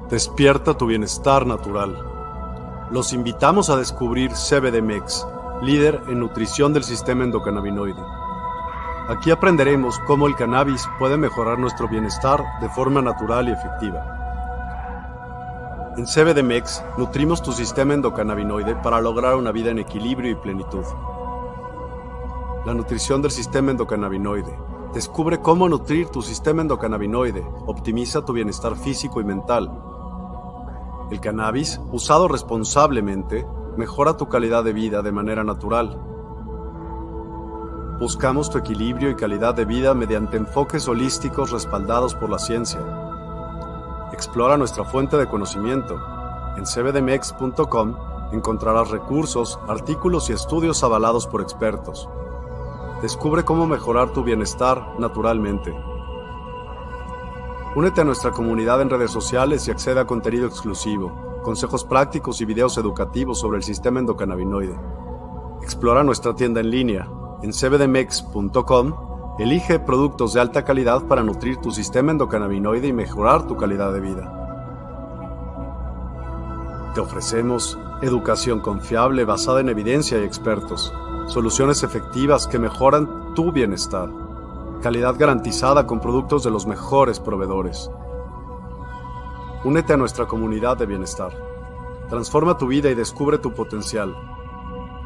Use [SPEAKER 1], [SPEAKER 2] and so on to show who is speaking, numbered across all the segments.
[SPEAKER 1] Despierta tu bienestar natural. Los invitamos a descubrir CBD-MEX, líder en nutrición del sistema endocannabinoide. Aquí aprenderemos cómo el cannabis puede mejorar nuestro bienestar de forma natural y efectiva. En CBD-MEX nutrimos tu sistema endocannabinoide para lograr una vida en equilibrio y plenitud. La nutrición del sistema endocannabinoide. Descubre cómo nutrir tu sistema endocannabinoide, optimiza tu bienestar físico y mental. El cannabis, usado responsablemente, mejora tu calidad de vida de manera natural. Buscamos tu equilibrio y calidad de vida mediante enfoques holísticos respaldados por la ciencia. Explora nuestra fuente de conocimiento. En cbdmex.com encontrarás recursos, artículos y estudios avalados por expertos. Descubre cómo mejorar tu bienestar naturalmente. Únete a nuestra comunidad en redes sociales y accede a contenido exclusivo, consejos prácticos y videos educativos sobre el sistema endocannabinoide. Explora nuestra tienda en línea. En cbdmex.com, elige productos de alta calidad para nutrir tu sistema endocannabinoide y mejorar tu calidad de vida. Te ofrecemos educación confiable basada en evidencia y expertos, soluciones efectivas que mejoran tu bienestar, calidad garantizada con productos de los mejores proveedores. Únete a nuestra comunidad de bienestar. Transforma tu vida y descubre tu potencial.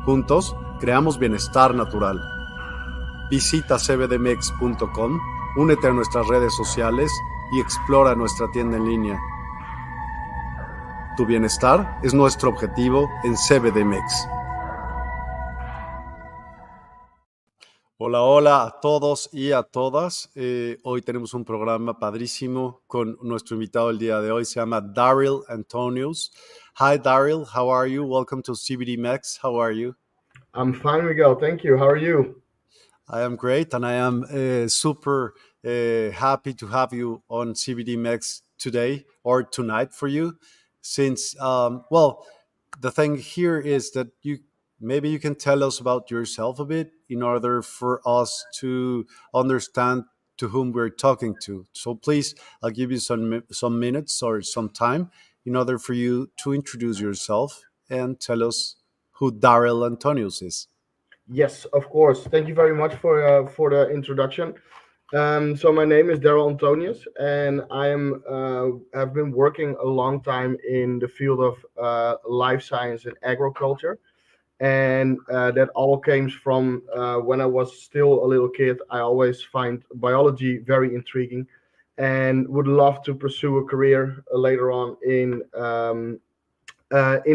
[SPEAKER 1] Juntos, creamos bienestar natural. Visita cbdmex.com, únete a nuestras redes sociales y explora nuestra tienda en línea. Tu bienestar es nuestro objetivo en CBDmex. Hola a todos y a todas. Hoy tenemos un programa padrísimo con nuestro invitado el día de hoy. Se llama Darryl Antonius. Hi, Darryl. How are you? Welcome to CBD Mex. How are you?
[SPEAKER 2] I'm fine, Miguel. Thank you. How are you?
[SPEAKER 1] I am great, and I am super happy to have you on CBD Mex today or tonight for you. Since, the thing here is that maybe you can tell us about yourself a bit in order for us to understand to whom we're talking to. So please, I'll give you some minutes or some time in order for you to introduce yourself and tell us who Darryl Antonius is.
[SPEAKER 2] Yes, of course. Thank you very much for the introduction. So my name is Darryl Antonius, and have been working a long time in the field of life science and agriculture. And that all came from when I was still a little kid. I always find biology very intriguing, and would love to pursue a career later on in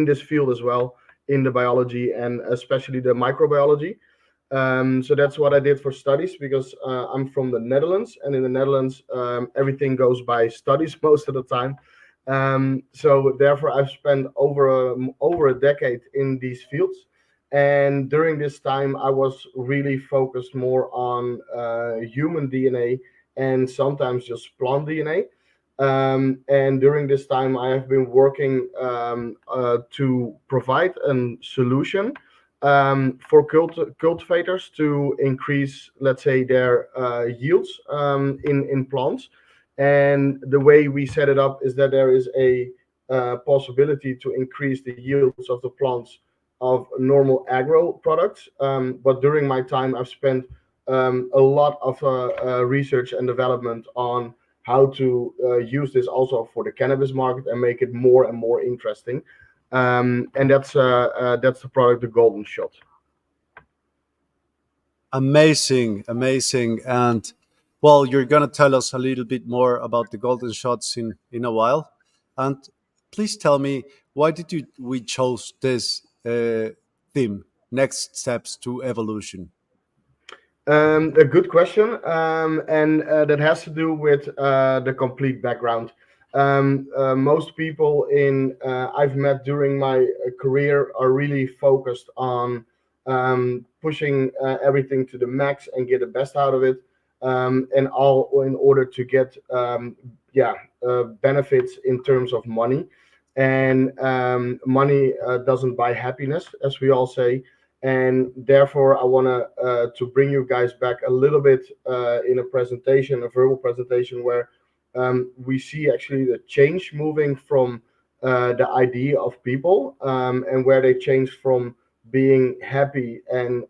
[SPEAKER 2] this field as well, in the biology and especially the microbiology. So that's what I did for studies, because I'm from the Netherlands, and in the Netherlands, everything goes by studies most of the time. So therefore, I've spent over a decade in these fields. And during this time, I was really focused more on human DNA and sometimes just plant DNA. And during this time, I have been working to provide a solution for cultivators to increase, let's say, their yields in plants. And the way we set it up is that there is a possibility to increase the yields of the plants of normal agro products. But during my time, I've spent a lot of research and development on how to use this also for the cannabis market and make it more and more interesting. And that's the product, the Golden Shot.
[SPEAKER 1] Amazing. And well, you're going to tell us a little bit more about the Golden Shots in a while. And please tell me, why did we chose this theme, next steps to evolution?
[SPEAKER 2] A good question, and that has to do with the complete background. Most people I've met during my career are really focused on pushing everything to the max and get the best out of it, and all in order to get benefits in terms of money. And money doesn't buy happiness, as we all say. And therefore, I want to bring you guys back a little bit in a presentation, a verbal presentation, where we see actually the change moving from the idea of people, and where they change from being happy and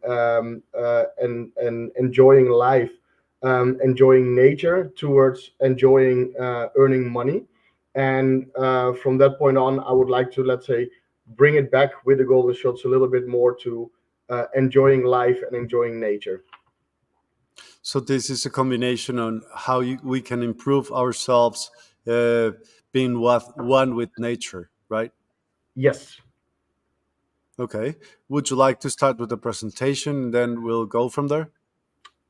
[SPEAKER 2] enjoying life, enjoying nature, towards enjoying earning money. And from that point on, I would like to, let's say, bring it back with the golden shots a little bit more to enjoying life and enjoying nature.
[SPEAKER 1] So this is a combination on how we can improve ourselves, uh, being one with nature, right?
[SPEAKER 2] Yes,
[SPEAKER 1] Okay. Would you like to start with the presentation, and then we'll go from there?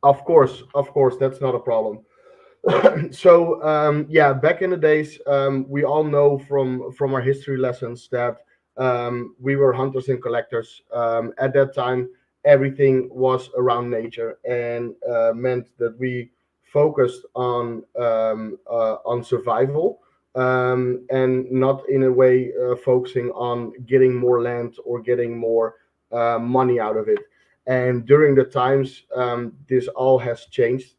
[SPEAKER 2] of course, that's not a problem. So yeah, back in the days, we all know from our history lessons that we were hunters and collectors. At that time, everything was around nature, and meant that we focused on survival, and not in a way focusing on getting more land or getting more money out of it. And during the times, this all has changed.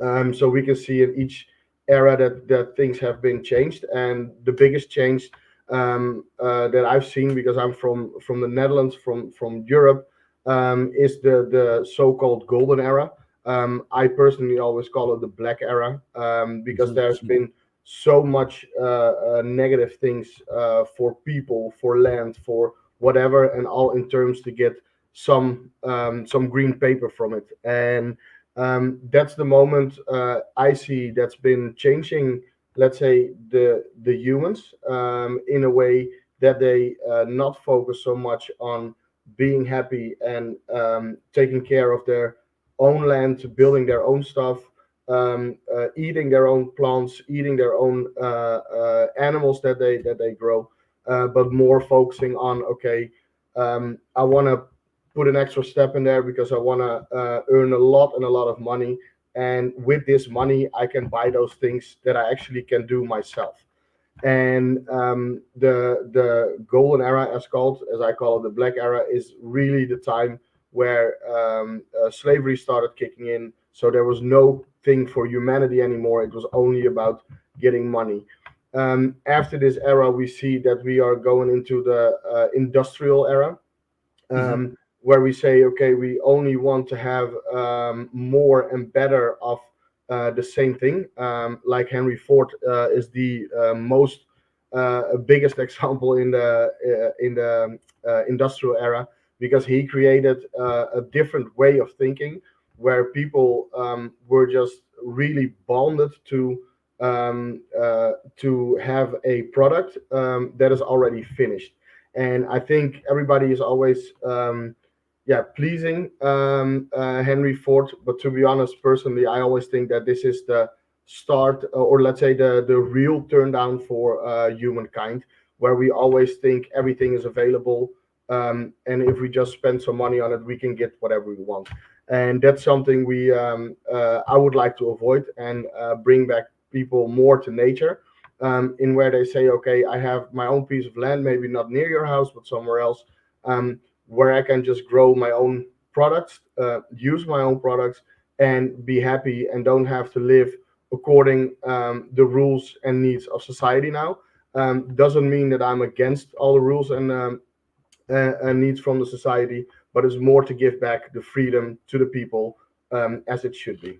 [SPEAKER 2] So we can see in each era that things have been changed, and the biggest change that I've seen, because I'm from the Netherlands, from Europe, is the so-called golden era. I personally always call it the black era, because there's
[SPEAKER 1] Mhm.
[SPEAKER 2] been so much negative things for people, for land, for whatever, and all in terms to get some green paper from it. And that's the moment I see that's been changing, let's say, the humans, in a way that they not focus so much on being happy and taking care of their own land, building their own stuff, eating their own plants, eating their own animals that they grow, but more focusing on, okay, I want to put an extra step in there because I want to earn a lot of money. And with this money, I can buy those things that I actually can do myself. And the golden era, as I call it, the black era, is really the time where slavery started kicking in. So there was no thing for humanity anymore. It was only about getting money. After this era, we see that we are going into the industrial era,
[SPEAKER 1] Mhm.
[SPEAKER 2] where we say, okay, we only want to have more and better of the same thing. Like Henry Ford is the most biggest example in the industrial era, because he created a different way of thinking, where people were just really bonded to have a product that is already finished. And I think everybody is always yeah, pleasing Henry Ford, but to be honest, personally, I always think that this is the start, or let's say the real turn down for humankind, where we always think everything is available, and if we just spend some money on it, we can get whatever we want. And that's something we I would like to avoid, and bring back people more to nature, in where they say, okay, I have my own piece of land, maybe not near your house, but somewhere else, where I can just grow my own products, use my own products, and be happy, and don't have to live according the rules and needs of society now. Doesn't mean that I'm against all the rules and needs from the society, but it's more to give back the freedom to the people, as it should be.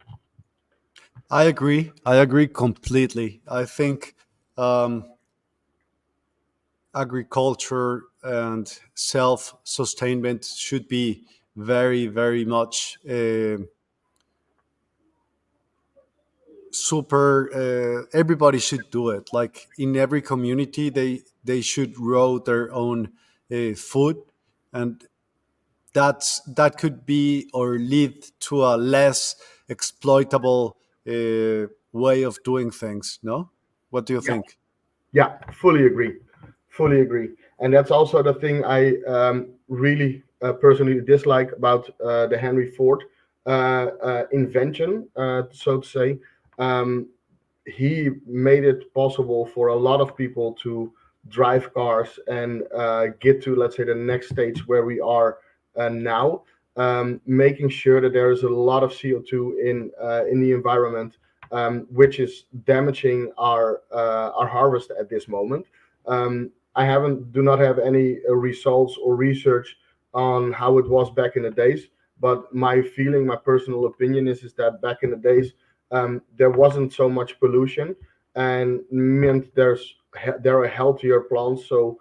[SPEAKER 1] I agree. I agree completely. I think um, agriculture and self-sustainment should be very, very much super. Everybody should do it. Like in every community, they should grow their own food, and that could be or lead to a less exploitable way of doing things. No, what do you
[SPEAKER 2] Yeah,
[SPEAKER 1] think?
[SPEAKER 2] yeah, fully agree, fully agree. And that's also the thing I really personally dislike about the Henry Ford invention, so to say. Um, he made it possible for a lot of people to drive cars and get to, let's say, the next stage where we are now, making sure that there is a lot of CO2 in the environment, which is damaging our harvest at this moment. I haven't do not have any results or research on how it was back in the days, but my feeling, my personal opinion is that back in the days, there wasn't so much pollution, and meant there are healthier plants, so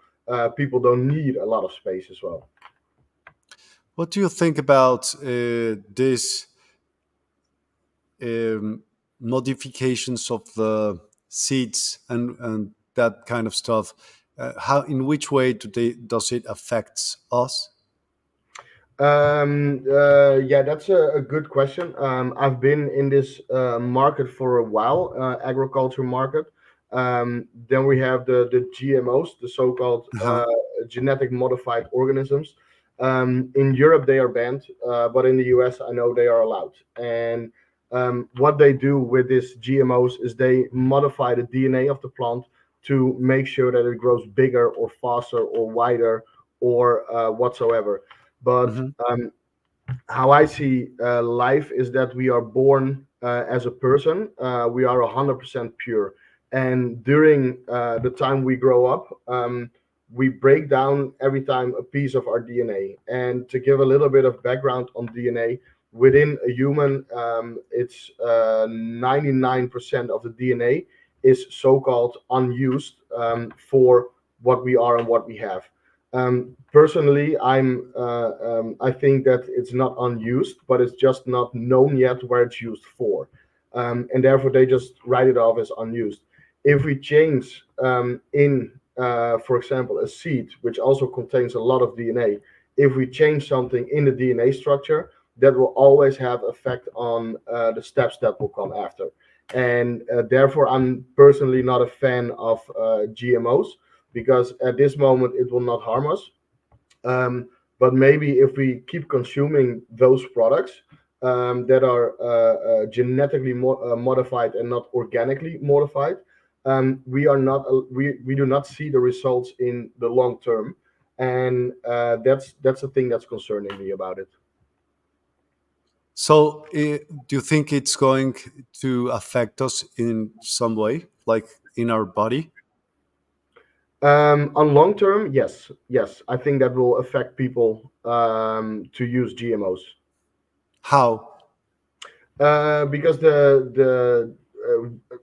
[SPEAKER 2] people don't need a lot of space as well.
[SPEAKER 1] What do you think about this modifications of the seeds and that kind of stuff? How, in which way does it affect us?
[SPEAKER 2] Yeah, that's a good question. I've been in this market for a while, agriculture market. Then we have the GMOs, the so-called
[SPEAKER 1] Uh-huh.
[SPEAKER 2] genetic modified organisms. In Europe, they are banned, but in the US, I know they are allowed. And what they do with these GMOs is they modify the DNA of the plant to make sure that it grows bigger or faster or wider or whatsoever. But
[SPEAKER 1] Hmm.
[SPEAKER 2] how I see life is that we are born as a person. We are 100% pure, and during the time we grow up, we break down every time a piece of our DNA. And to give a little bit of background on DNA, within a human, it's 99% of the DNA is so-called unused for what we are and what we have. Personally, I think that it's not unused, but it's just not known yet where it's used for, and therefore they just write it off as unused. If we change for example, a seed which also contains a lot of DNA, if we change something in the DNA structure, that will always have effect on the steps that will come after. And therefore, I'm personally not a fan of GMOs because at this moment it will not harm us. Um, but maybe if we keep consuming those products that are genetically modified and not organically modified, we do not see the results in the long term, and that's the thing that's concerning me about it.
[SPEAKER 1] So, do you think it's going to affect us in some way, like in our body?
[SPEAKER 2] On long term, yes, yes, I think that will affect people to use GMOs.
[SPEAKER 1] How?
[SPEAKER 2] Because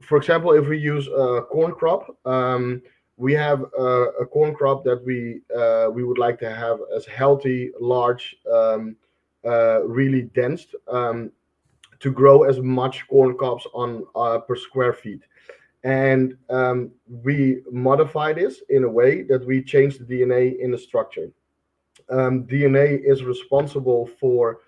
[SPEAKER 2] for example, if we use a corn crop, we have a corn crop that we would like to have as healthy, large, really dense, to grow as much corn cobs on per square feet. And we modify this in a way that we change the DNA in the structure. DNA is responsible for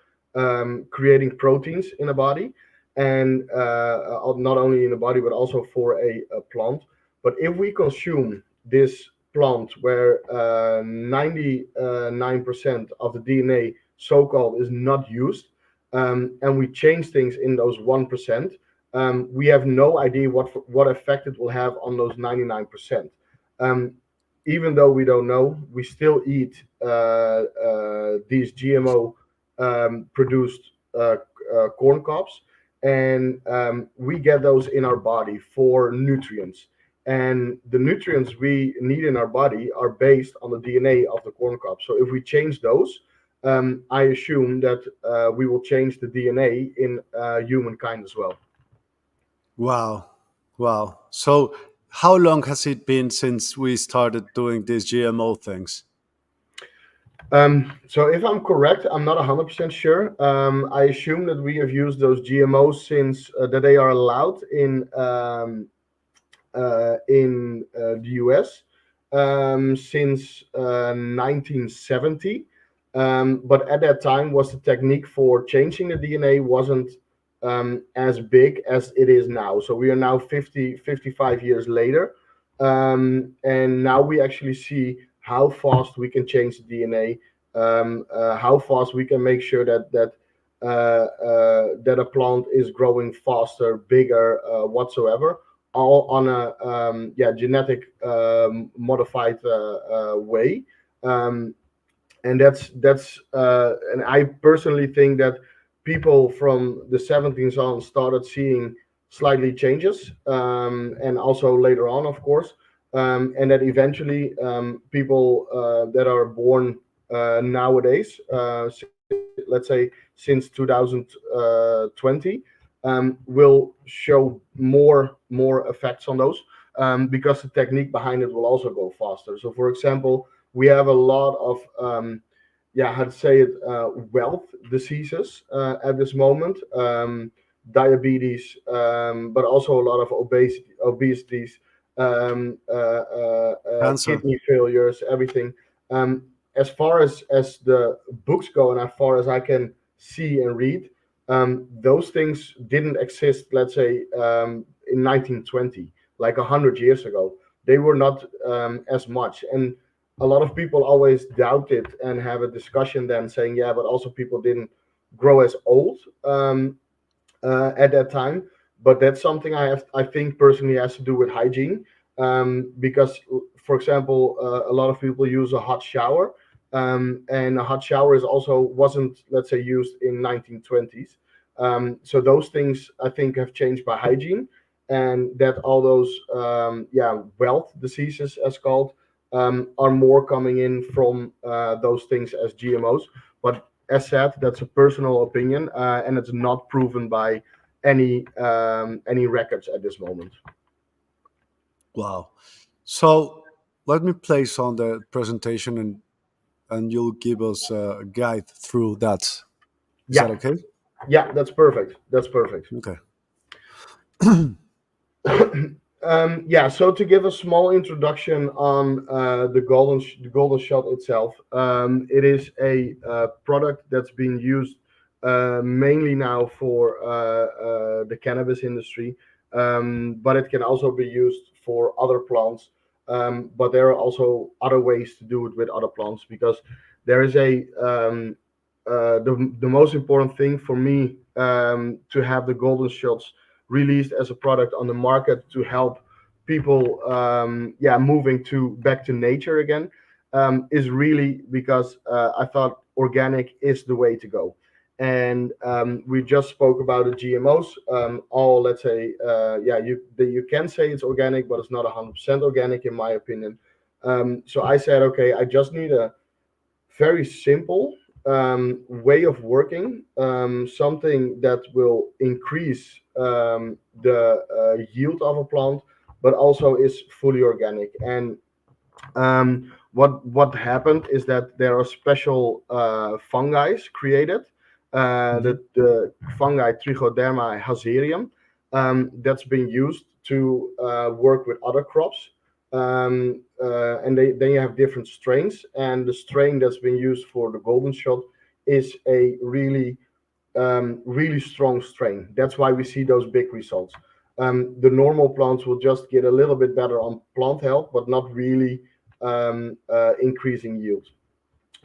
[SPEAKER 2] creating proteins in a body, and not only in the body but also for a plant. But if we consume this plant where 99% of the DNA, so-called, is not used, and we change things in those 1%, we have no idea what effect it will have on those 99%. Um, Even though we don't know, we still eat these GMO produced corn cobs, and we get those in our body for nutrients. And the nutrients we need in our body are based on the DNA of the corn cob. So if we change those, I assume that we will change the DNA in humankind as well.
[SPEAKER 1] Wow. Wow. So, how long has it been since we started doing these GMO things?
[SPEAKER 2] So if I'm correct, I'm not 100% sure. I assume that we have used those GMOs since that they are allowed in the US since 1970. But at that time, was the technique for changing the DNA wasn't as big as it is now. So we are now 55 years later, and now we actually see how fast we can change the DNA, how fast we can make sure that a plant is growing faster, bigger, whatsoever, all on a genetic modified way. Um, and and I personally think that people from the 70s on started seeing slightly changes, and also later on, of course, and that eventually people that are born nowadays, let's say since 2020, will show more effects on those, because the technique behind it will also go faster. So, for example, we have a lot of yeah, how to say it, wealth diseases at this moment, diabetes, but also a lot of obesities,
[SPEAKER 1] Cancer.
[SPEAKER 2] kidney failures, everything. As far as the books go, and as far as I can see and read, those things didn't exist. Let's say in 1920, like 100 years ago, they were not as much. And a lot of people always doubt it and have a discussion then saying, yeah, but also people didn't grow as old at that time. But that's something I think personally has to do with hygiene, because, for example, a lot of people use a hot shower, and a hot shower is also wasn't, let's say, used in 1920s. So those things I think have changed by hygiene, and that all those yeah, wealth diseases as called, are more coming in from those things as GMOs. But as said, that's a personal opinion, and it's not proven by any records at this moment.
[SPEAKER 1] Wow. So let me place on the presentation, and you'll give us a guide through that. Is that
[SPEAKER 2] Yeah,
[SPEAKER 1] okay?
[SPEAKER 2] yeah, that's perfect. That's perfect.
[SPEAKER 1] Okay.
[SPEAKER 2] Yeah, so to give a small introduction on the golden shot itself, it is a product that's being used mainly now for the cannabis industry, but it can also be used for other plants. But there are also other ways to do it with other plants, because there is the most important thing for me, to have the golden shots released as a product on the market to help people, yeah, moving to back to nature again, is really because I thought organic is the way to go. And we just spoke about the GMOs. All, let's say, yeah, you can say it's organic, but it's not 100% organic in my opinion. So I said, okay, I just need a very simple way of working, something that will increase the yield of a plant, but also is fully organic. And what happened is that there are special fungi created,
[SPEAKER 1] Mhm.
[SPEAKER 2] the fungi Trichoderma hazerium, that's been used to work with other crops. And then you have different strains, and the strain that's been used for the golden shot is a really strong strain. That's why we see those big results. The normal plants will just get a little bit better on plant health, but not really increasing yield.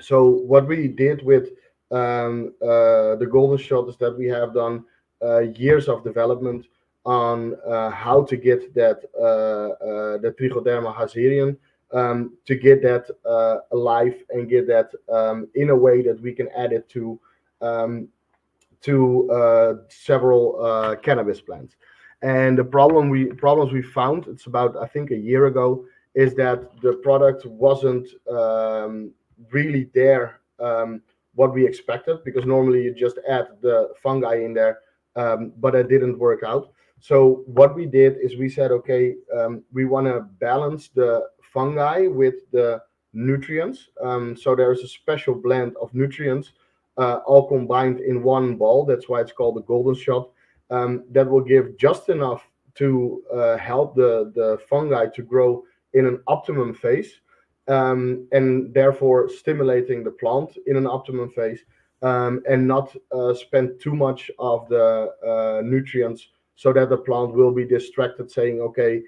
[SPEAKER 2] So what we did with the golden shot is that we have done years of development on how to get that the Trichoderma hazerian, to get that alive and get that in a way that we can add it um, to several cannabis plants. And the problems we found, it's about, I think, a year ago, is that the product wasn't really there, what we expected, because normally you just add the fungi in there, but it didn't work out. So what we did is we said, okay, we want to balance the fungi with the nutrients. So there's a special blend of nutrients, all combined in one ball. That's why it's called the golden shot. That will give just enough to help the fungi to grow in an optimum phase, and therefore stimulating the plant in an optimum phase, and not spend too much of the nutrients, so that the plant will be distracted saying, okay,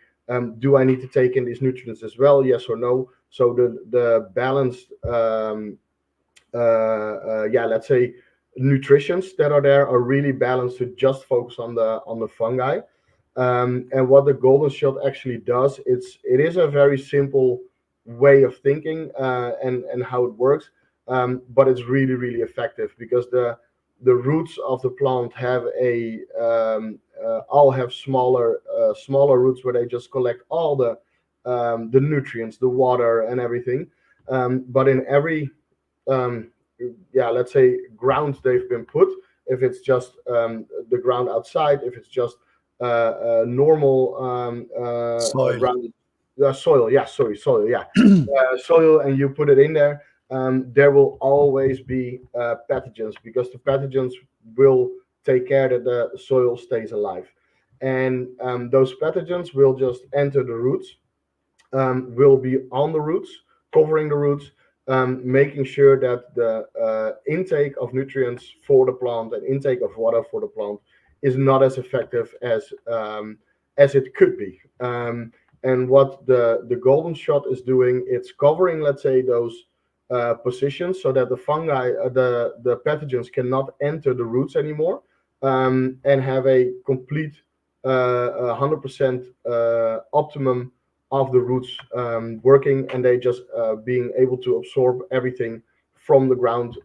[SPEAKER 2] do I need to take in these nutrients as well? Yes or no? So the balanced yeah, let's say, nutritions that are there are really balanced to just focus on the fungi. And what the golden shot actually does, it is a very simple way of thinking, and how it works, but it's really effective, because the roots of the plant have a all have smaller roots where they just collect all the nutrients, the water, and everything. But in every um, let's say ground they've been put, if it's just the ground outside, if it's just normal
[SPEAKER 1] Soil.
[SPEAKER 2] ground, soil, yeah, sorry, soil, yeah, soil, and you put it in there, there will always be pathogens, because the pathogens will take care that the soil stays alive. And those pathogens will just enter the roots, will be on the roots, covering the roots, making sure that the intake of nutrients for the plant and intake of water for the plant is not as effective as it could be. And what the golden shot is doing, it's covering, let's say, those positions so that the fungi, the pathogens cannot enter the roots anymore, and have a complete 100% optimum of the roots working, and they just being able to absorb everything from the ground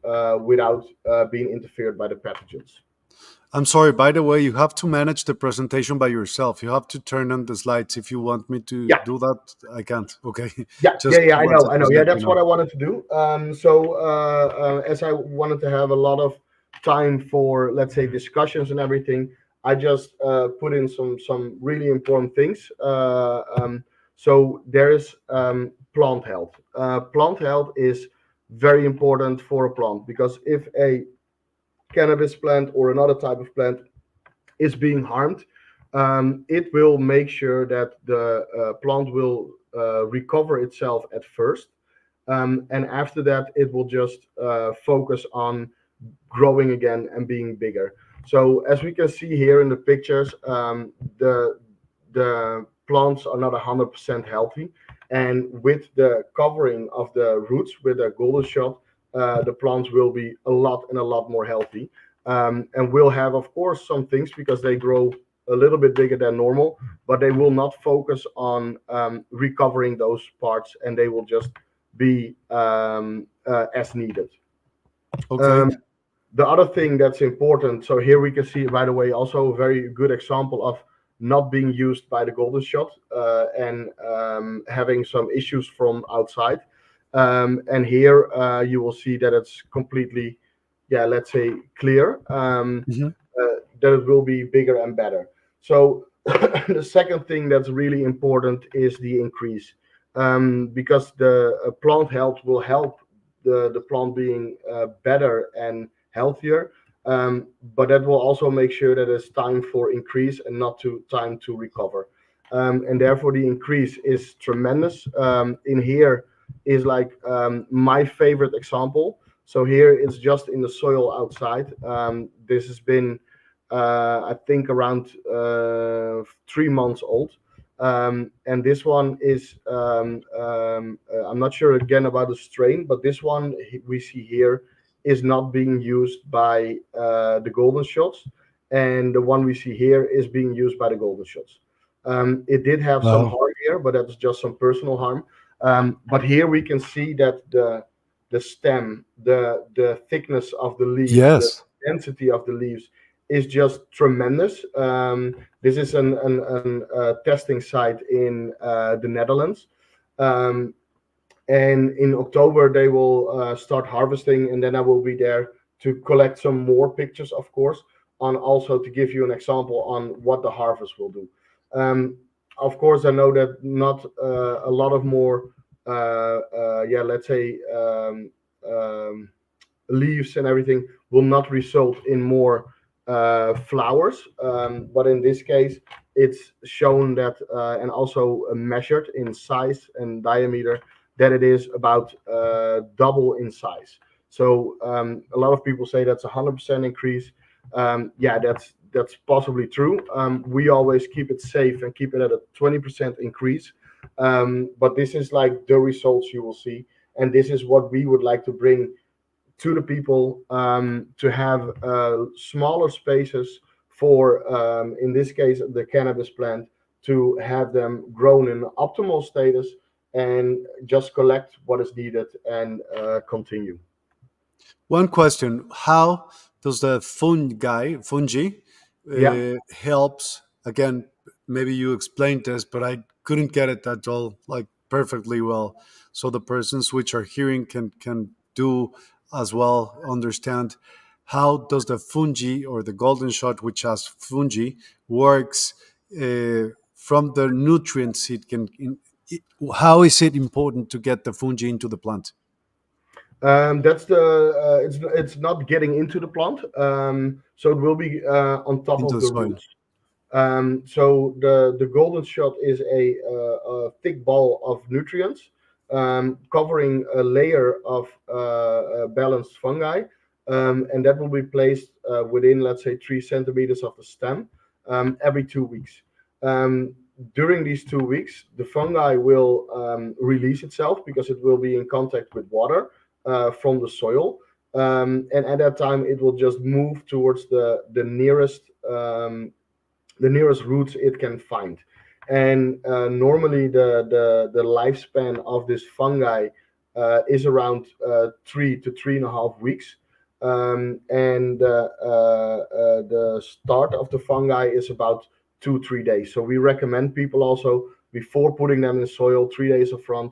[SPEAKER 2] without being interfered by the pathogens.
[SPEAKER 1] I'm sorry, by the way, you have to manage the presentation by yourself. You have to turn on the slides. If you want me to
[SPEAKER 2] Yeah,
[SPEAKER 1] do that, I can't. Okay.
[SPEAKER 2] yeah,
[SPEAKER 1] Just
[SPEAKER 2] yeah. I
[SPEAKER 1] once,
[SPEAKER 2] know, I know.
[SPEAKER 1] just
[SPEAKER 2] Yeah,
[SPEAKER 1] let me
[SPEAKER 2] that's what
[SPEAKER 1] know.
[SPEAKER 2] I wanted to do. So as I wanted to have a lot of time for, let's say, discussions and everything, I just put in some really important things. So there is plant health. Plant health is very important for a plant, because if a cannabis plant or another type of plant is being harmed, it will make sure that the plant will recover itself at first. And after that, it will just focus on growing again and being bigger. So as we can see here in the pictures, the plants are not 100% healthy, and with the covering of the roots with a golden shot, the plants will be a lot and a lot more healthy, and will have, of course, some things because they grow a little bit bigger than normal, but they will not focus on recovering those parts, and they will just be as needed.
[SPEAKER 1] Okay.
[SPEAKER 2] Um, the other thing that's important, so here we can see, by the way, also a very good example of not being used by the golden shot, and having some issues from outside. And here you will see that it's completely, let's say, clear,
[SPEAKER 1] Hmm.
[SPEAKER 2] that it will be bigger and better. So the second thing that's really important is the increase, because the plant health will help the plant being better and healthier. But that will also make sure that it's time for increase and not to time to recover. And therefore, the increase is tremendous. In here is like my favorite example. So here it's just in the soil outside. This has been, I think, around 3 months old. And this one is, I'm not sure again about the strain, but this one we see here is not being used by the golden shots, and the one we see here is being used by the golden shots. It did have some
[SPEAKER 1] Wow.
[SPEAKER 2] harm here, but that was just some personal harm. But here we can see that the stem, the thickness of the leaves, the
[SPEAKER 1] Yes.
[SPEAKER 2] density of the leaves is just tremendous. This is an testing site in the Netherlands. Um, and in October they will start harvesting, and then I will be there to collect some more pictures, of course, on also to give you an example on what the harvest will do. Um, of course, I know that not a lot of more, let's say, leaves and everything will not result in more flowers. But in this case, it's shown that, and also measured in size and diameter, that it is about double in size. So a lot of people say that's 100% increase. That's possibly true. We always keep it safe and keep it at a 20% increase. But this is like the results you will see, and this is what we would like to bring to the people, to have smaller spaces for, in this case, the cannabis plant, to have them grown in optimal status and just collect what is needed and continue.
[SPEAKER 1] One question: how does the fungi
[SPEAKER 2] Yeah.
[SPEAKER 1] helps again? Maybe you explained this, but I couldn't get it at all like perfectly well. So the persons which are hearing can do as well understand how does the fungi or the golden shot, which has fungi, works from the nutrients it can. How is it important to get the fungi into the plant,
[SPEAKER 2] That's the it's not getting into the plant, so it will be on top
[SPEAKER 1] into
[SPEAKER 2] of
[SPEAKER 1] the
[SPEAKER 2] the
[SPEAKER 1] soil?
[SPEAKER 2] roots. So the golden shot is a thick ball of nutrients, covering a layer of balanced fungi, and that will be placed within, let's say, 3 centimeters of the stem every 2 weeks. Um, During these 2 weeks, the fungi will release itself because it will be in contact with water from the soil. And at that time, it will just move towards the nearest roots it can find. And normally, the lifespan of this fungi is around 3 to 3.5 weeks. And the start of the fungi is about 2 3 days. So we recommend people also, before putting them in soil, 3 days up front,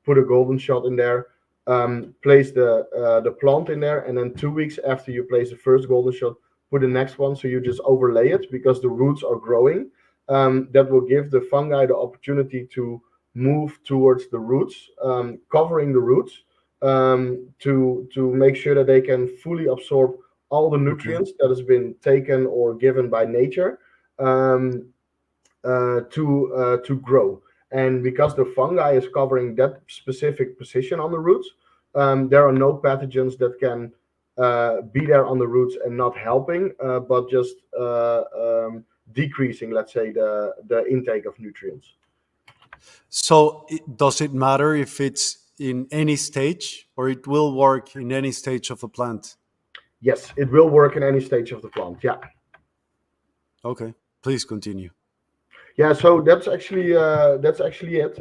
[SPEAKER 2] put a golden shot in there, place the plant in there, and then 2 weeks after you place the first golden shot, put the next one. So you just overlay it because the roots are growing. That will give the fungi the opportunity to move towards the roots, covering the roots, to make sure that they can fully absorb all the
[SPEAKER 1] Okay.
[SPEAKER 2] nutrients that has been taken or given by nature, um, to grow. And because the fungi is covering that specific position on the roots, there are no pathogens that can be there on the roots and not helping, but just decreasing, let's say, the intake of nutrients.
[SPEAKER 1] So does it matter if it's in any stage or it will work in any stage of the plant?
[SPEAKER 2] Yes, it will work in any stage of the plant. Yeah.
[SPEAKER 1] Okay, please continue.
[SPEAKER 2] Yeah, so that's actually it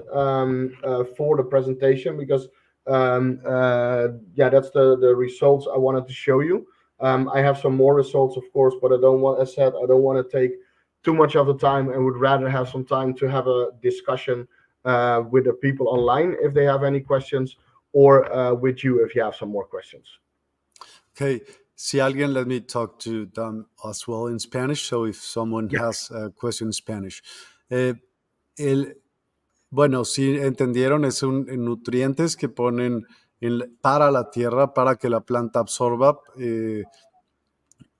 [SPEAKER 2] for the presentation, because yeah, that's the results I wanted to show you. I have some more results, of course, but I don't want, as said, I don't want to take too much of the time, and would rather have some time to have a discussion with the people online if they have any questions, or with you if you have some more questions.
[SPEAKER 1] Okay, si alguien, let me talk to them as well in Spanish. So if someone
[SPEAKER 2] Yeah.
[SPEAKER 1] has a question in Spanish. Eh, el, bueno, si entendieron, es un nutrientes que ponen para la tierra para que la planta absorba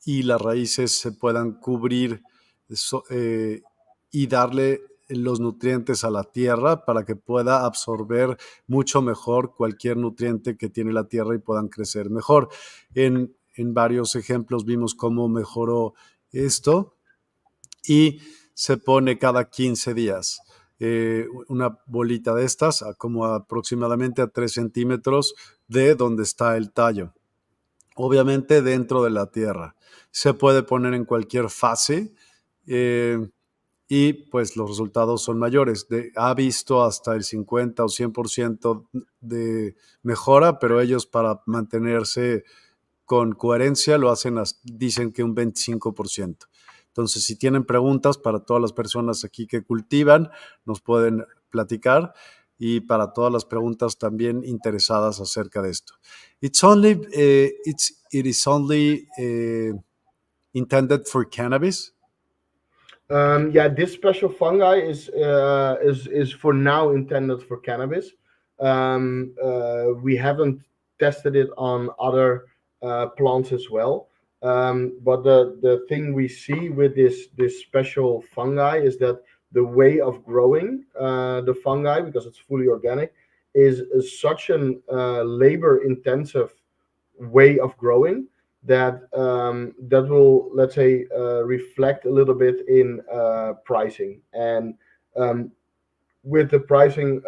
[SPEAKER 1] y las raíces se puedan cubrir so- eh, y darle los nutrientes a la tierra para que pueda absorber mucho mejor cualquier nutriente que tiene la tierra y puedan crecer mejor. En varios ejemplos vimos cómo mejoró esto y se pone cada 15 días. Una bolita de estas, como aproximadamente a 3 centímetros de donde está el tallo, obviamente dentro de la tierra. Se puede poner en cualquier fase eh, y pues los resultados son mayores. Ha visto hasta el 50 o 100% de mejora, pero ellos para mantenerse con coherencia lo hacen, dicen que un 25%. Entonces, si tienen preguntas para todas las personas aquí que cultivan, nos pueden platicar y para todas las preguntas también interesadas acerca de esto. It is only intended for cannabis.
[SPEAKER 2] Yeah, this special fungi is for now intended for cannabis. We haven't tested it on other plants as well. But the thing we see with this special fungi is that the way of growing the fungi, because it's fully organic, is such an labor intensive way of growing that will, let's say, reflect a little bit in pricing. And um, with the pricing,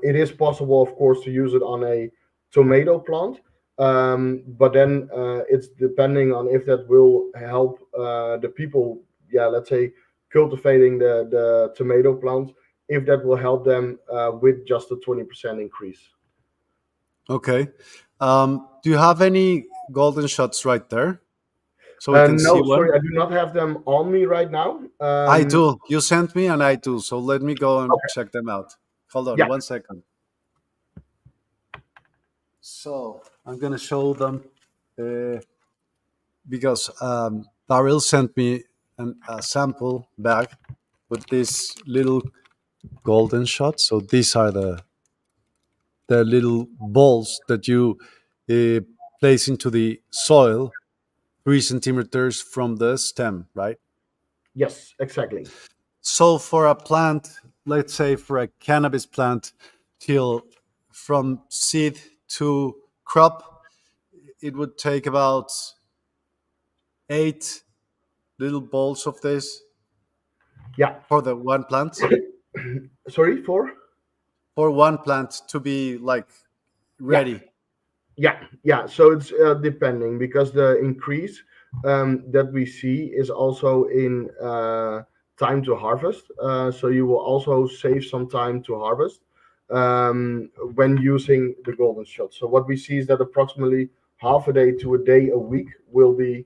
[SPEAKER 2] it is possible, of course, to use it on a tomato plant, but then it's depending on if that will help the people, yeah, let's say, cultivating the tomato plant, if that will help them with just a 20% increase.
[SPEAKER 1] Okay. Do you have any golden shots right there, so we can see
[SPEAKER 2] No, sorry,
[SPEAKER 1] one.
[SPEAKER 2] I do not have them on me right now.
[SPEAKER 1] I do. You sent me, and I do. So let me go and
[SPEAKER 2] Okay.
[SPEAKER 1] check them out. Hold on
[SPEAKER 2] Yeah.
[SPEAKER 1] 1 second. So I'm gonna show them uh, because Darryl sent me a sample bag with this little golden shot. So these are the little balls that you uh, place into the soil 3 centimeters from the stem, right?
[SPEAKER 2] Yes, exactly.
[SPEAKER 1] So for a plant, let's say for a cannabis plant, till from seed to crop, it would take about 8 little balls of this
[SPEAKER 2] Yeah.
[SPEAKER 1] for the one plant.
[SPEAKER 2] Sorry for.
[SPEAKER 1] For one plant to be like
[SPEAKER 2] Yeah.
[SPEAKER 1] ready.
[SPEAKER 2] Yeah. So it's depending because the increase that we see is also in time to harvest. So you will also save some time to harvest when using the golden shot. So what we see is that approximately half a day to a day a week will be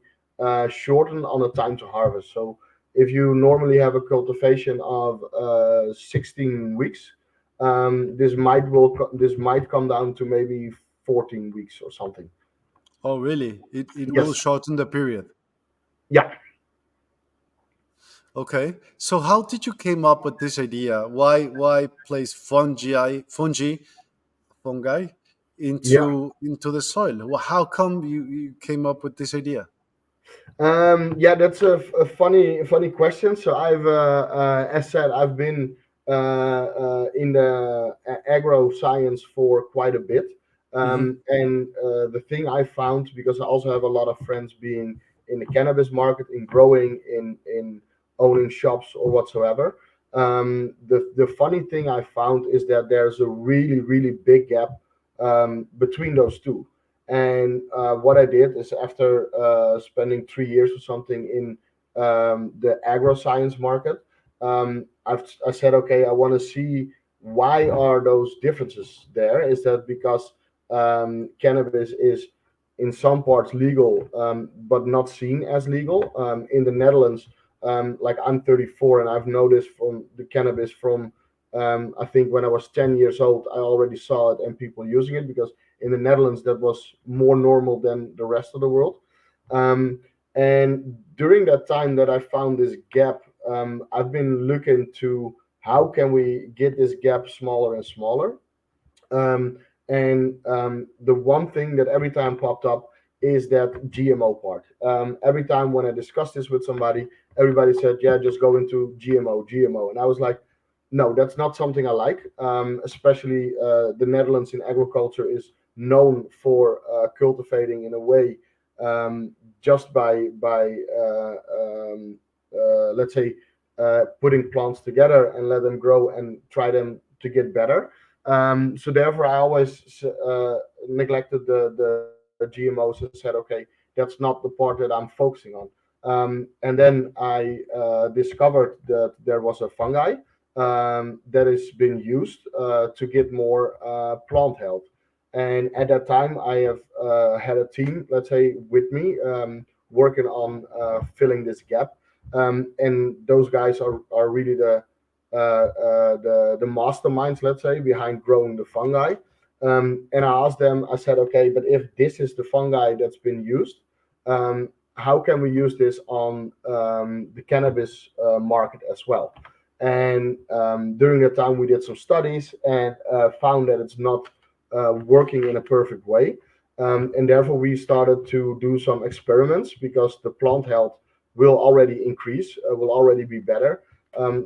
[SPEAKER 2] shortened on the time to harvest. So if you normally have a cultivation of 16 weeks, this might come down to maybe 14 weeks or something.
[SPEAKER 1] Oh, really? It will
[SPEAKER 2] Yes.
[SPEAKER 1] shorten the period.
[SPEAKER 2] Yeah.
[SPEAKER 1] Okay. So how did you came up with this idea? Why place fungi
[SPEAKER 2] Yeah.
[SPEAKER 1] into the soil? Well, how come you came up with this idea?
[SPEAKER 2] Yeah, that's a funny question. So as said, I've been in the agro science for quite a bit.
[SPEAKER 1] Hmm.
[SPEAKER 2] And the thing I found, because I also have a lot of friends being in the cannabis market, in growing, in owning shops or whatsoever. The funny thing I found is that there's a really big gap between those two. And what I did is after spending 3 years or something in the agro science market, I said, okay, I want to see why are those differences there. Is that because cannabis is in some parts legal, but not seen as legal? In the Netherlands, like I'm 34 and I've noticed from the cannabis from I think when I was 10 years old, I already saw it and people using it because in the Netherlands that was more normal than the rest of the world. Um, and during that time that I found this gap, I've been looking to how can we get this gap smaller and smaller. And the one thing that every time popped up is that GMO part. Every time when I discussed this with somebody, everybody said, "Yeah, just go into GMO." And I was like, "No, that's not something I like." Especially the Netherlands in agriculture is known for cultivating in a way just by let's say putting plants together and let them grow and try them to get better. So therefore, I always neglected the GMOs and said, okay, that's not the part that I'm focusing on. And then I discovered that there was a fungi that has been used to get more plant health. And at that time, I have had a team, let's say, with me working on filling this gap. And those guys are really the masterminds, let's say, behind growing the fungi. And I asked them, I said, okay, but if this is the fungi that's been used, how can we use this on the cannabis market as well? And during that time, we did some studies and found that it's not working in a perfect way. And therefore, we started to do some experiments because the plant health will already increase, will already be better.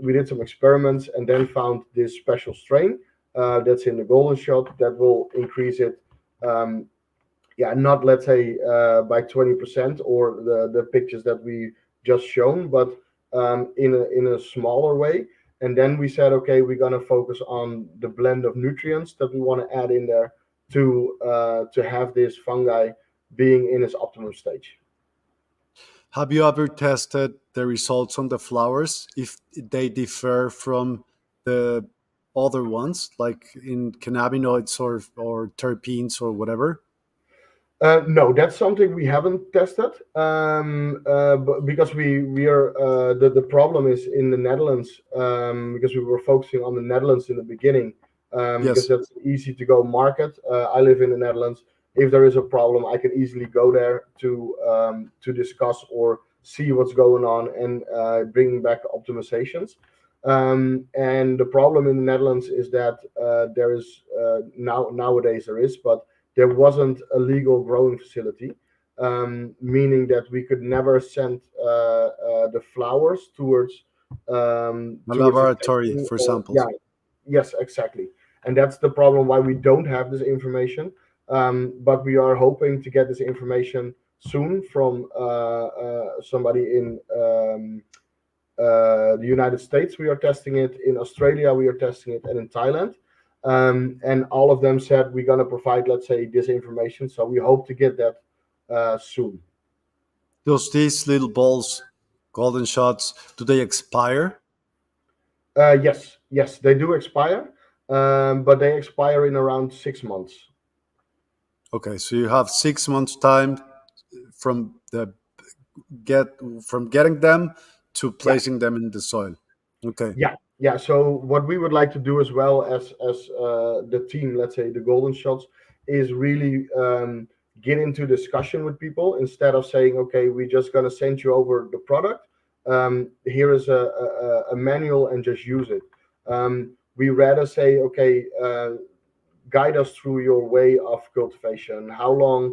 [SPEAKER 2] We did some experiments and then found this special strain that's in the golden shot that will increase it. Um, yeah, not let's say by 20% or the pictures that we just shown, but in a smaller way. And then we said, okay, we're gonna focus on the blend of nutrients that we want to add in there to have this fungi being in its optimum stage.
[SPEAKER 1] Have you ever tested the results on the flowers if they differ from the other ones, like in cannabinoids or terpenes or whatever?
[SPEAKER 2] No, that's something we haven't tested, because we are the problem is in the Netherlands, because we were focusing on the Netherlands in the beginning, because
[SPEAKER 1] Yes.
[SPEAKER 2] that's easy to go market. I live in the Netherlands. If there is a problem, I can easily go there to discuss or see what's going on and bring back optimizations. And the problem in the Netherlands is that there is nowadays there is, but there wasn't a legal growing facility, meaning that we could never send the flowers
[SPEAKER 1] A
[SPEAKER 2] towards the
[SPEAKER 1] laboratory
[SPEAKER 2] testing.
[SPEAKER 1] for
[SPEAKER 2] Or yeah,
[SPEAKER 1] samples.
[SPEAKER 2] yes, exactly, and that's the problem why we don't have this information. But we are hoping to get this information soon from somebody in the United States. We are testing it in Australia. We are testing it, and in Thailand. And all of them said we're gonna provide, let's say, this information. So we hope to get that soon.
[SPEAKER 1] Those these little balls, golden shots, do they expire?
[SPEAKER 2] Yes, yes, they do expire, but they expire in around 6 months.
[SPEAKER 1] Okay, so you have 6 months time from the get from getting them to
[SPEAKER 2] Yeah.
[SPEAKER 1] placing them in the soil. Okay.
[SPEAKER 2] Yeah, yeah. So what we would like to do as well as the team, let's say the Golden Shots, is really get into discussion with people instead of saying, okay, we're just gonna send you over the product. Here is a manual and just use it. We rather say, okay, guide us through your way of cultivation. How long?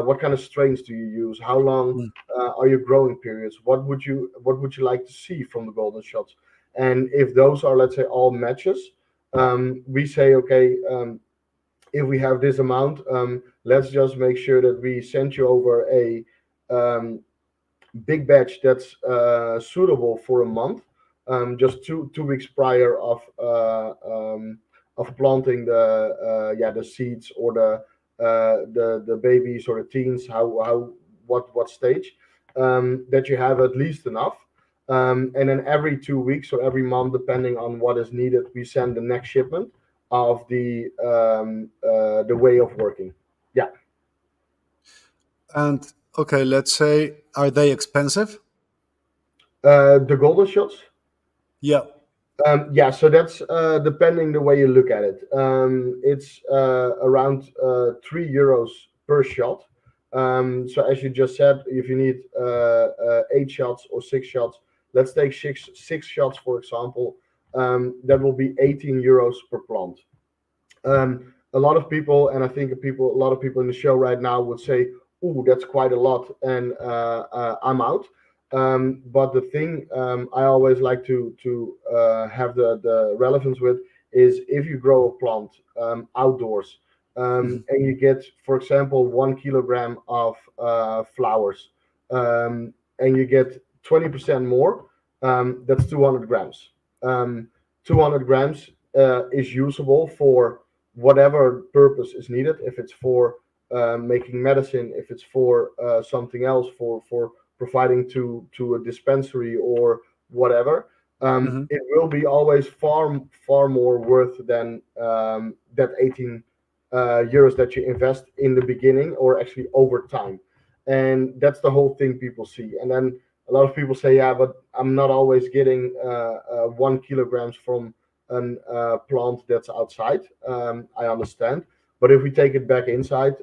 [SPEAKER 2] What kind of strains do you use? How long
[SPEAKER 1] Mm.
[SPEAKER 2] are your growing periods? What would you like to see from the golden shots? And if those are, let's say, all matches, we say, okay, if we have this amount, let's just make sure that we send you over a um, big batch that's suitable for a month, just two weeks prior of planting the seeds or the babies or the teens, how what stage, that you have at least enough. And then every 2 weeks or every month, depending on what is needed, we send the next shipment of the way of working. Yeah.
[SPEAKER 1] And okay, let's say, are they expensive?
[SPEAKER 2] The golden shots.
[SPEAKER 1] Yeah.
[SPEAKER 2] Yeah, so that's depending the way you look at it. It's around €3 per shot. So as you just said, if you need 8 shots or 6 shots, let's take six shots for example. That will be €18 per plant. A lot of people, and I think a lot of people in the show right now would say, "Oh, that's quite a lot," and I'm out. But the thing I always like to have the relevance with is if you grow a plant outdoors,
[SPEAKER 1] Mhm.
[SPEAKER 2] and you get, for example, 1 kilogram of flowers, and you get 20% more, that's 200 grams. 200 grams is usable for whatever purpose is needed. If it's for making medicine, if it's for something else, for providing to a dispensary or whatever,
[SPEAKER 1] Mhm.
[SPEAKER 2] it will be always far more worth than that 18 euros that you invest in the beginning or actually over time. And that's the whole thing people see. And then a lot of people say, yeah, but I'm not always getting 1 kilograms from a plant that's outside. I understand. But if we take it back inside,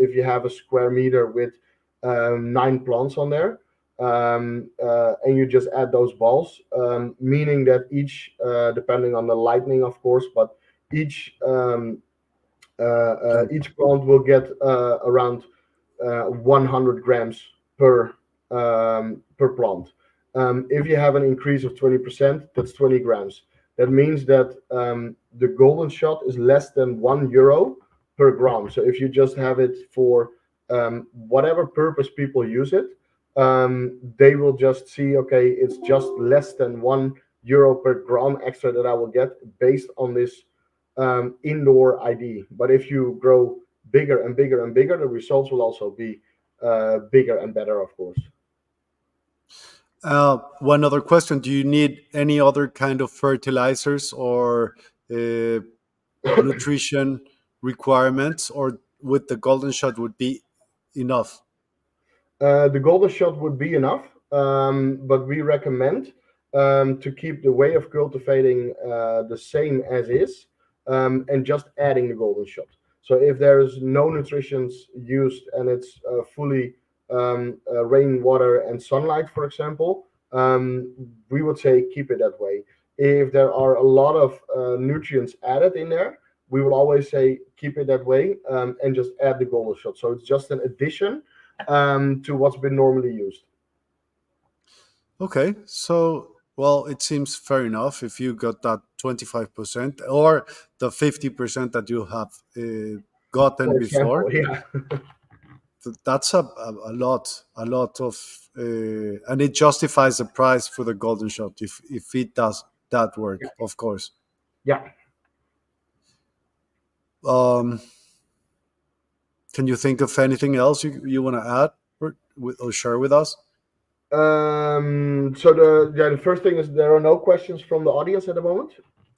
[SPEAKER 2] if you have a square meter with 9 plants on there, and you just add those balls, meaning that depending on the lightning, of course, but
[SPEAKER 1] Okay.
[SPEAKER 2] each plant will get around 100 grams per plant. If you have an increase of 20%, that's 20 grams. That means that the golden shot is less than €1 per gram. So if you just have it for whatever purpose people use it, they will just see, okay, it's just less than €1 per gram extra that I will get based on this indoor ID. But if you grow bigger and bigger and bigger, the results will also be bigger and better, of course.
[SPEAKER 1] One other question: do you need any other kind of fertilizers or uh, nutrition requirements, or with the golden shot would be enough?
[SPEAKER 2] The golden shot would be enough, but we recommend to keep the way of cultivating the same as is, and just adding the golden shot. So if there is no nutritions used and it's fully rainwater and sunlight, for example, we would say keep it that way. If there are a lot of nutrients added in there, we will always say keep it that way, and just add the golden shot. So it's just an addition to what's been normally used.
[SPEAKER 1] Okay, so well, it seems fair enough if you got that 25% or the 50% that you have gotten
[SPEAKER 2] For
[SPEAKER 1] before.
[SPEAKER 2] example, yeah,
[SPEAKER 1] That's a lot of, and it justifies the price for the golden shot if it does that work, of course.
[SPEAKER 2] yeah.
[SPEAKER 1] Um, can you think of anything else you want to add or share with us?
[SPEAKER 2] So the first thing is there are no questions from the audience at the moment.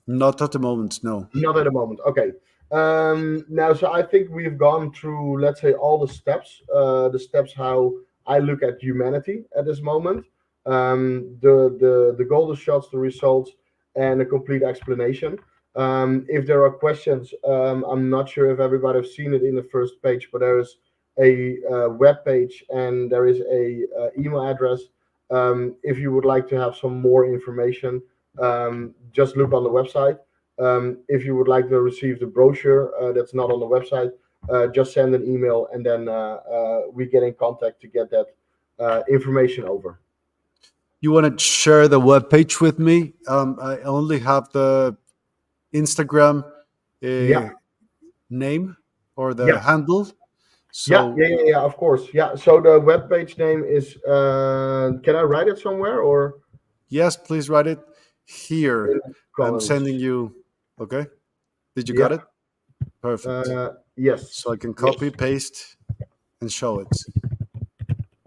[SPEAKER 1] Not at the moment, no.
[SPEAKER 2] Not at the moment. Okay. Now, so I think we've gone through, let's say, all the steps how I look at humanity at this moment. The golden shots, the results, and a complete explanation. If there are questions, I'm not sure if everybody has seen it in the first page, but there is a web page and there is a email address. If you would like to have some more information, just look on the website. If you would like to receive the brochure that's not on the website, just send an email and then we get in contact to get that information over.
[SPEAKER 1] You want to share the webpage with me? I only have the Instagram
[SPEAKER 2] Yeah,
[SPEAKER 1] name or the
[SPEAKER 2] yeah,
[SPEAKER 1] handle.
[SPEAKER 2] yeah,
[SPEAKER 1] So
[SPEAKER 2] yeah, yeah, yeah, of course. Yeah, so the webpage name is, can I write it somewhere or
[SPEAKER 1] yes, please write it
[SPEAKER 2] in
[SPEAKER 1] here. I'm
[SPEAKER 2] comments?
[SPEAKER 1] sending you. Okay, did you got
[SPEAKER 2] Yeah,
[SPEAKER 1] it? Perfect.
[SPEAKER 2] yes,
[SPEAKER 1] So I can copy,
[SPEAKER 2] yes.
[SPEAKER 1] paste, and show it.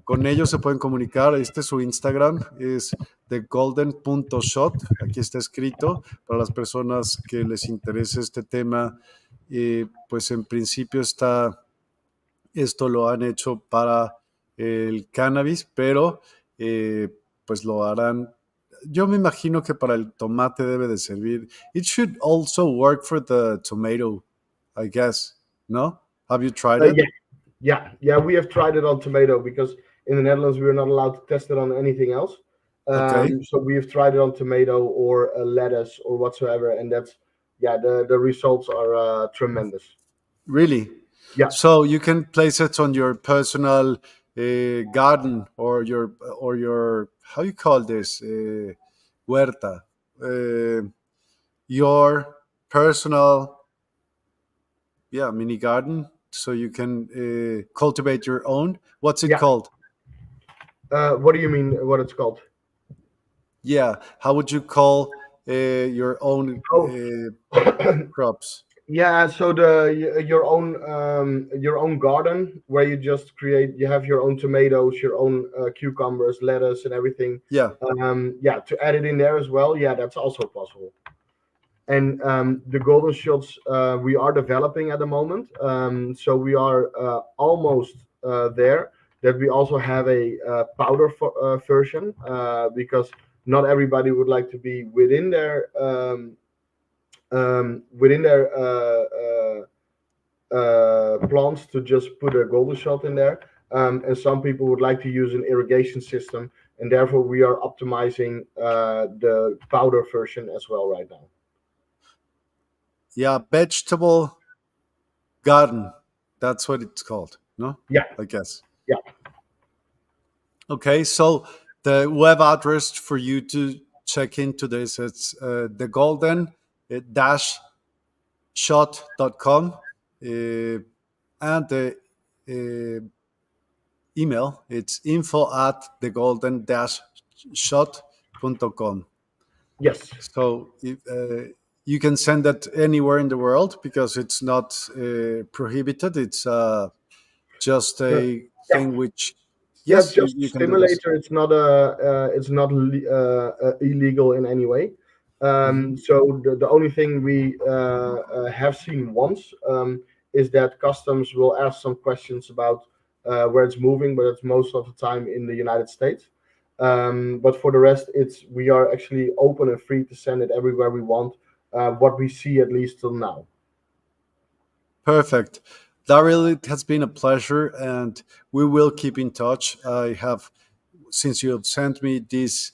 [SPEAKER 1] Con ellos se pueden comunicar. Este es su Instagram, es thegolden.shot. Aquí está escrito para las personas que les interese este tema. Pues en principio esto lo han hecho para el cannabis, pero pues lo harán. Yo me imagino que para el tomate debe de servir. It should also work for the tomato, I guess. No? Have you tried it?
[SPEAKER 2] Yeah, yeah, yeah. We have tried it on tomato because in the Netherlands we are not allowed to test it on anything else.
[SPEAKER 1] Okay.
[SPEAKER 2] So we have tried it on tomato or lettuce or whatsoever, and that's yeah. The results are tremendous.
[SPEAKER 1] Really?
[SPEAKER 2] Yeah,
[SPEAKER 1] So you can place it on your personal garden or your how you call this huerta, uh, your personal mini garden. So you can cultivate your own. What's it
[SPEAKER 2] yeah.
[SPEAKER 1] called?
[SPEAKER 2] What do you mean? What it's called?
[SPEAKER 1] Yeah. How would you call your own
[SPEAKER 2] Oh,
[SPEAKER 1] crops?
[SPEAKER 2] yeah. So your own garden where you just create. You have your own tomatoes, your own cucumbers, lettuce, and everything.
[SPEAKER 1] Yeah.
[SPEAKER 2] Yeah, to add it in there as well. Yeah, that's also possible. And the golden shots we are developing at the moment. So we are almost there. That we also have a version because not everybody would like to be within their plants to just put a golden shot in there. And some people would like to use an irrigation system, and therefore we are optimizing the powder version as well right now.
[SPEAKER 1] Yeah. Vegetable garden. That's what it's called. No?
[SPEAKER 2] Yeah,
[SPEAKER 1] I guess.
[SPEAKER 2] yeah.
[SPEAKER 1] Okay, so the web address for you to check into this, it's the golden dash shot.com and the uh, email, it's info at the golden dash shot.com.
[SPEAKER 2] Yes.
[SPEAKER 1] So you can send that anywhere in the world because it's not prohibited. It's just
[SPEAKER 2] Uh,
[SPEAKER 1] a
[SPEAKER 2] yeah.
[SPEAKER 1] thing which,
[SPEAKER 2] Yeah,
[SPEAKER 1] yes,
[SPEAKER 2] just
[SPEAKER 1] you can do this.
[SPEAKER 2] stimulator. It's not illegal in any way.
[SPEAKER 1] Mhm.
[SPEAKER 2] So the only thing we have seen once is that customs will ask some questions about where it's moving, but it's most of the time in the United States. But for the rest, we are actually open and free to send it everywhere we want. What we see, at least till now.
[SPEAKER 1] Perfect. Darryl, it has been a pleasure, and we will keep in touch. I have, since you have sent me these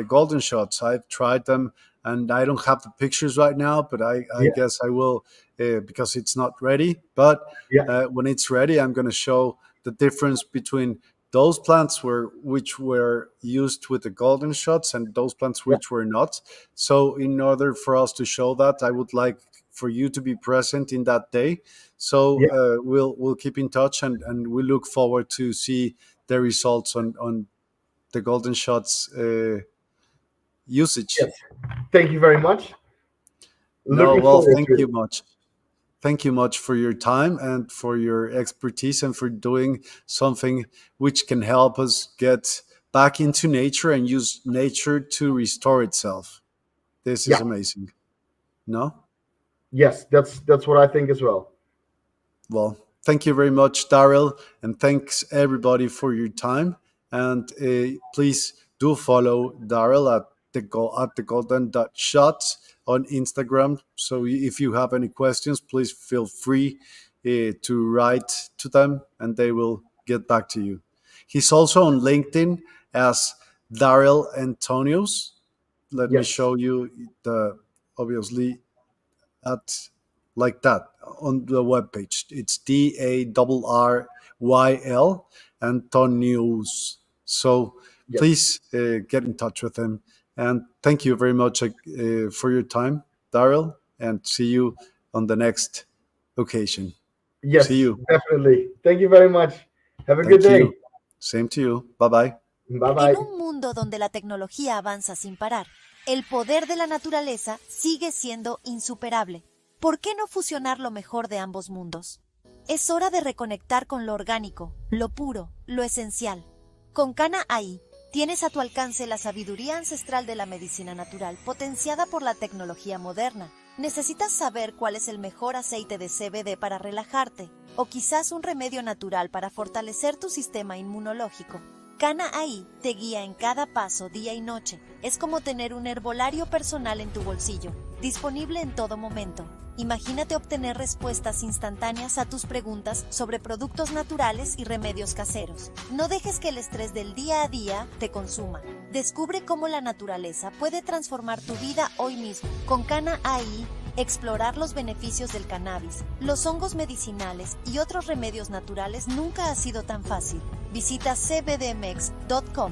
[SPEAKER 1] golden shots, I've tried them, and I don't have the pictures right now, but I
[SPEAKER 2] Yeah,
[SPEAKER 1] guess I will because it's not ready. But
[SPEAKER 2] yeah,
[SPEAKER 1] when it's ready, I'm going to show the difference between those plants which were used with the golden shots and those plants
[SPEAKER 2] yeah,
[SPEAKER 1] which were not. So, in order for us to show that, I would like for you to be present in that day. So
[SPEAKER 2] yeah.
[SPEAKER 1] we'll keep in touch, and we look forward to see the results on the golden shots usage.
[SPEAKER 2] Yes. Thank you very much.
[SPEAKER 1] No,
[SPEAKER 2] Looking
[SPEAKER 1] well,
[SPEAKER 2] forward
[SPEAKER 1] thank
[SPEAKER 2] to
[SPEAKER 1] you
[SPEAKER 2] it.
[SPEAKER 1] much. Thank you much for your time and for your expertise and for doing something which can help us get back into nature and use nature to restore itself. This is
[SPEAKER 2] Yeah.
[SPEAKER 1] amazing. No?
[SPEAKER 2] Yes, that's what I think as well.
[SPEAKER 1] Well, thank you very much, Darryl, and thanks everybody for your time. And please do follow Darryl at the golden dot shots on Instagram. So if you have any questions, please feel free to write to them, and they will get back to you. He's also on LinkedIn as Darryl Antonius. Let me
[SPEAKER 2] Yes.
[SPEAKER 1] show you the obviously at like that on the webpage. It's DARRYL Antonius. So
[SPEAKER 2] Yes.
[SPEAKER 1] please get in touch with him. And thank you very much for your time, Darryl, and see you on the next occasion. See
[SPEAKER 2] Yes,
[SPEAKER 1] you.
[SPEAKER 2] definitely. Thank you very much. Have a good
[SPEAKER 1] Thank
[SPEAKER 2] day.
[SPEAKER 1] you. Same to you. Bye bye.
[SPEAKER 2] Bye
[SPEAKER 3] En
[SPEAKER 2] bye.
[SPEAKER 3] un mundo donde la tecnología avanza sin parar, el poder de la naturaleza sigue siendo insuperable. ¿Por qué no fusionar lo mejor de ambos mundos? Es hora de reconectar con lo orgánico, lo puro, lo esencial. Con Cana AI tienes a tu alcance la sabiduría ancestral de la medicina natural potenciada por la tecnología moderna. ¿Necesitas saber cuál es el mejor aceite de CBD para relajarte? ¿O quizás un remedio natural para fortalecer tu sistema inmunológico? Cana AI te guía en cada paso, día y noche. Es como tener un herbolario personal en tu bolsillo, disponible en todo momento. Imagínate obtener respuestas instantáneas a tus preguntas sobre productos naturales y remedios caseros. No dejes que el estrés del día a día te consuma. Descubre cómo la naturaleza puede transformar tu vida hoy mismo. Con Cana AI, explorar los beneficios del cannabis, los hongos medicinales y otros remedios naturales nunca ha sido tan fácil. Visita cbdmex.com